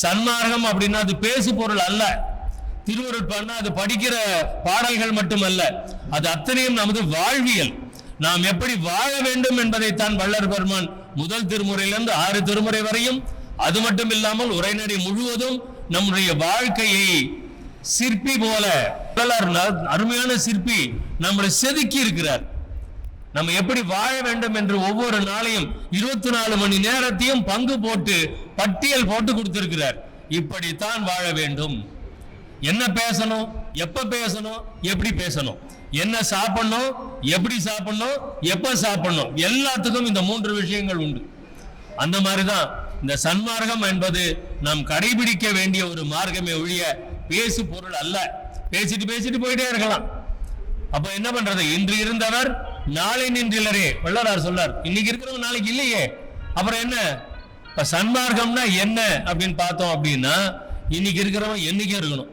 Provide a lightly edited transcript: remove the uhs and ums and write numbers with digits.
சன்மார்க்கம் அப்படின்னா அது பேசு பொருள் அல்ல. திருவருட்பான்னா அது படிக்கிற பாடல்கள் மட்டுமல்ல, அது அத்தனையும் நமது வாழ்வியல். நாம் எப்படி வாழ வேண்டும் என்பதைத்தான் வள்ளல் பெருமான் முதல் திருமுறையிலிருந்து 6 திருமுறை வரையும், அது மட்டும் இல்லாமல் உரைநடை முழுவதும் நம்முடைய வாழ்க்கையை சிற்பி போல அருமையான சிற்பி நம்மளை செதுக்கி இருக்கிறார். நம்ம எப்படி வாழ வேண்டும் என்று ஒவ்வொரு நாளையும் 24 மணி நேரத்தையும் பங்கு போட்டு பட்டியல் போட்டு கொடுத்திருக்கிறார். இப்படித்தான் வாழ வேண்டும். என்ன பேசணும், எப்ப பேசணும், எப்படி பேசணும், என்ன சாப்பிடணும், எப்படி சாப்பிடணும், எப்ப சாப்பிடணும், எல்லாத்துக்கும் இந்த 3 விஷயங்கள் உண்டு. அந்த மாதிரிதான் இந்த சன்மார்க்கம் என்பது நாம் கடைபிடிக்க வேண்டிய ஒரு மார்க்கமே ஒழிய பேசு பொருள் அல்ல. பேசிட்டு போயிட்டே இருக்கலாம். அப்ப என்ன பண்றது? இன்று இருந்தவர் நாளை நின்றிலரே வள்ளலார் சொல்லார். இன்னைக்கு இருக்கிறவங்க நாளைக்கு இல்லையே, அப்புறம் என்ன? இப்ப சன்மார்க்கம்னா என்ன அப்படின்னு பார்த்தோம் அப்படின்னா, இன்னைக்கு இருக்கிறவன் என்னைக்கும் இருக்கணும்.